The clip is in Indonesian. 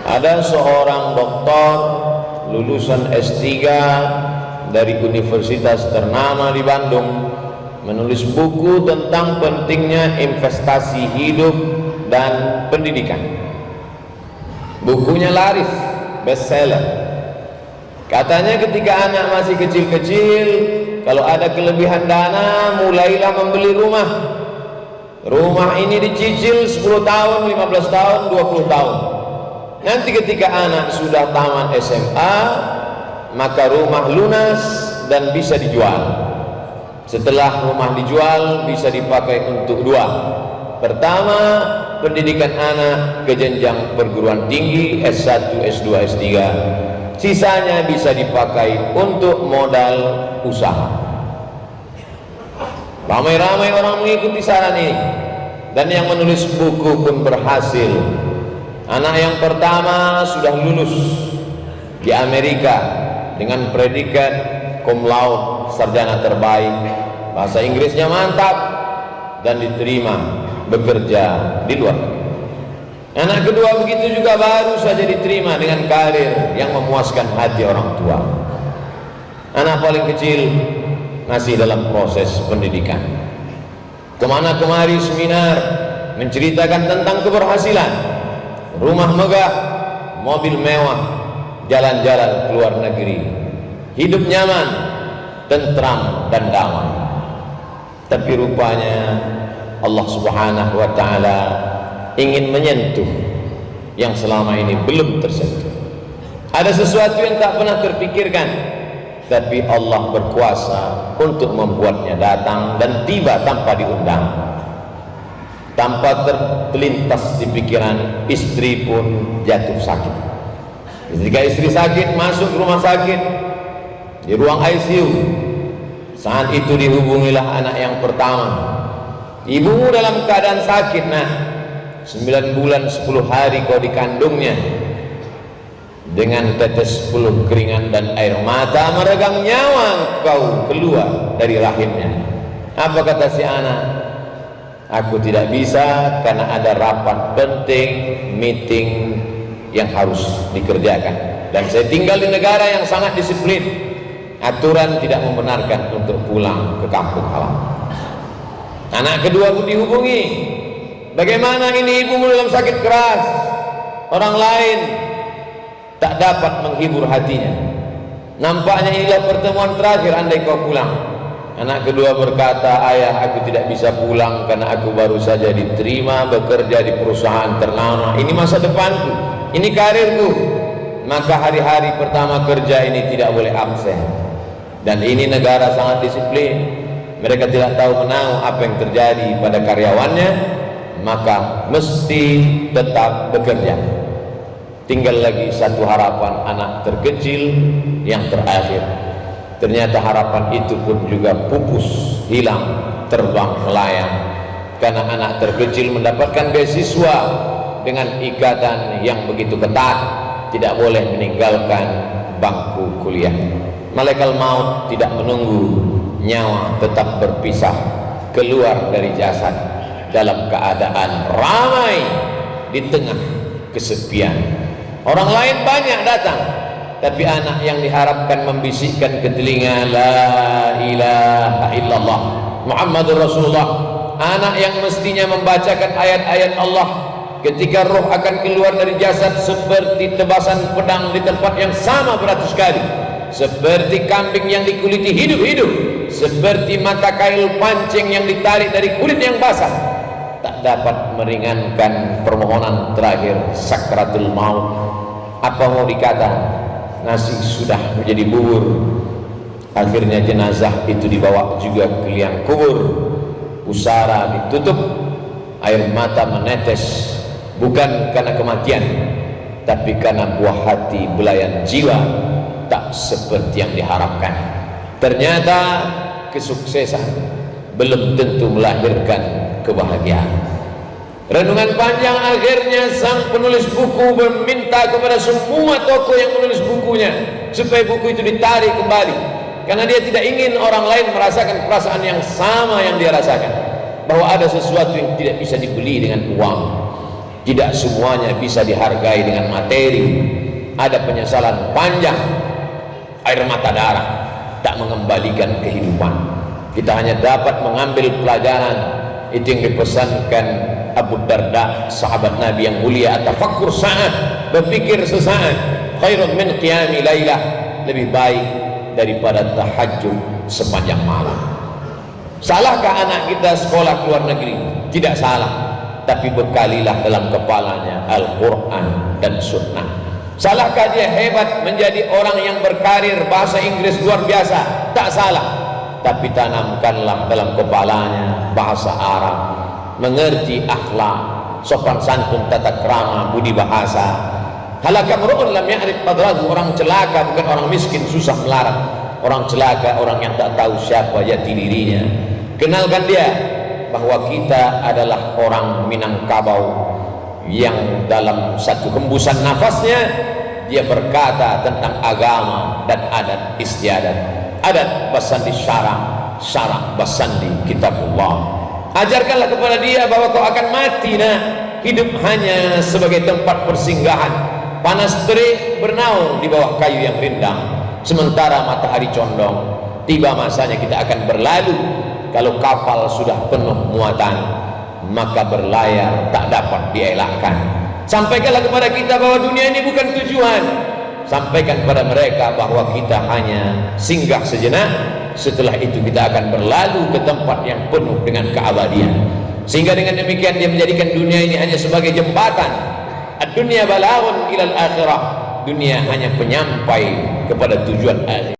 Ada seorang doktor lulusan S3 dari universitas ternama di Bandung menulis buku tentang pentingnya investasi hidup dan pendidikan. Bukunya laris, bestseller. Katanya ketika anak masih kecil-kecil, kalau ada kelebihan dana, mulailah membeli rumah. Rumah ini dicicil 10 tahun, 15 tahun, 20 tahun. Nanti ketika anak sudah tamat SMA, maka rumah lunas dan bisa dijual. Setelah rumah dijual, bisa dipakai untuk dua. Pertama, pendidikan anak ke jenjang perguruan tinggi S1, S2, S3. Sisanya bisa dipakai untuk modal usaha. Ramai-ramai orang mengikuti saran ini, dan yang menulis buku pun berhasil. Anak yang pertama sudah lulus di Amerika dengan predikat cum laude, sarjana terbaik, bahasa Inggrisnya mantap, dan diterima bekerja di luar. Anak kedua begitu juga, baru saja diterima dengan karir yang memuaskan hati orang tua. Anak paling kecil masih dalam proses pendidikan. Kemana kemari seminar menceritakan tentang keberhasilan, rumah megah, mobil mewah, jalan-jalan ke luar negeri, hidup nyaman, tentram dan damai. Tapi rupanya Allah Subhanahu wa ta'ala ingin menyentuh yang selama ini belum tersentuh. Ada sesuatu yang tak pernah terpikirkan, tapi Allah berkuasa untuk membuatnya datang dan tiba tanpa diundang. Tanpa terlintas di pikiran, istri pun jatuh sakit. Ketika istri sakit, masuk rumah sakit di ruang ICU. Saat itu dihubungilah anak yang pertama. Ibumu dalam keadaan sakit, nah, 9 bulan 10 hari kau dikandungnya. Dengan tetes peluh keringat dan air mata meregang nyawa kau keluar dari rahimnya. Apa kata si anak? Aku tidak bisa karena ada rapat penting, meeting yang harus dikerjakan, dan saya tinggal di negara yang sangat disiplin. Aturan tidak membenarkan untuk pulang ke kampung halaman. Anak kedua pun dihubungi. Bagaimana ini ibumu dalam sakit keras, orang lain tak dapat menghibur hatinya. Nampaknya inilah pertemuan terakhir andai kau pulang. Anak kedua berkata, ayah, aku tidak bisa pulang karena aku baru saja diterima bekerja di perusahaan ternama. Ini masa depanku, ini karirku. Maka hari-hari pertama kerja ini tidak boleh absen. Dan ini negara sangat disiplin. Mereka tidak tahu menahu apa yang terjadi pada karyawannya, maka mesti tetap bekerja. Tinggal lagi satu harapan, anak terkecil yang terakhir. Ternyata harapan itu pun juga pupus, hilang, terbang melayang, karena anak terkecil mendapatkan beasiswa dengan ikatan yang begitu ketat, tidak boleh meninggalkan bangku kuliah. Malaikat maut tidak menunggu, nyawa tetap berpisah keluar dari jasad dalam keadaan ramai di tengah kesepian. Orang lain banyak datang, tapi anak yang diharapkan membisikkan ke telinga, la ilaha illallah Muhammadur Rasulullah, anak yang mestinya membacakan ayat-ayat Allah ketika roh akan keluar dari jasad, seperti tebasan pedang di tempat yang sama beratus kali, seperti kambing yang dikuliti hidup-hidup, seperti mata kail pancing yang ditarik dari kulit yang basah, tak dapat meringankan permohonan terakhir sakratul maut. Apa mau dikata, nasi sudah menjadi bubur. Akhirnya jenazah itu dibawa juga ke liang kubur, pusara ditutup, air mata menetes, bukan karena kematian, tapi karena buah hati belayan jiwa tak seperti yang diharapkan. Ternyata kesuksesan belum tentu melahirkan kebahagiaan. Renungan panjang akhirnya sang penulis buku meminta kepada semua tokoh yang menulis bukunya supaya buku itu ditarik kembali, karena dia tidak ingin orang lain merasakan perasaan yang sama yang dia rasakan, bahwa ada sesuatu yang tidak bisa dibeli dengan uang. Tidak semuanya bisa dihargai dengan materi. Ada penyesalan panjang, air mata darah, tak mengembalikan kehidupan. Kita hanya dapat mengambil pelajaran. Itu yang dipesankan Abu Darda, sahabat Nabi yang mulia, tafakkur sa'at, berpikir sesaat, khairun min qiyami lailah, lebih baik daripada tahajud sepanjang malam. Salahkah anak kita sekolah ke luar negeri? Tidak salah, tapi bekalilah dalam kepalanya Al-Quran dan Sunnah. Salahkah dia hebat menjadi orang yang berkarir bahasa Inggris luar biasa? Tak salah, tapi tanamkanlah dalam kepalanya bahasa Arab, mengerti akhlak, sopan santun, tata krama, budi bahasa. Halaka mar'un lam ya'rif qadrahu, orang celaka bukan orang miskin susah melarat, orang celaka orang yang tak tahu siapa jati dirinya. Kenalkan dia bahwa kita adalah orang Minangkabau yang dalam satu hembusan nafasnya dia berkata tentang agama dan adat istiadat. Adat basandi syara, syara basandi kitabullah. Ajarkanlah kepada dia bahwa kau akan mati, nah. Hidup hanya sebagai tempat persinggahan. Panas terik bernaung di bawah kayu yang rindang, sementara matahari condong. Tiba masanya kita akan berlalu. Kalau kapal sudah penuh muatan, maka berlayar tak dapat dielakkan. Sampaikanlah kepada kita bahwa dunia ini bukan tujuan. Sampaikan kepada mereka bahwa kita hanya singgah sejenak. Setelah itu kita akan berlalu ke tempat yang penuh dengan keabadian. Sehingga dengan demikian dia menjadikan dunia ini hanya sebagai jembatan. Ad-dunya balaghun ilal akhirah. Dunia hanya penyampai kepada tujuan akhir.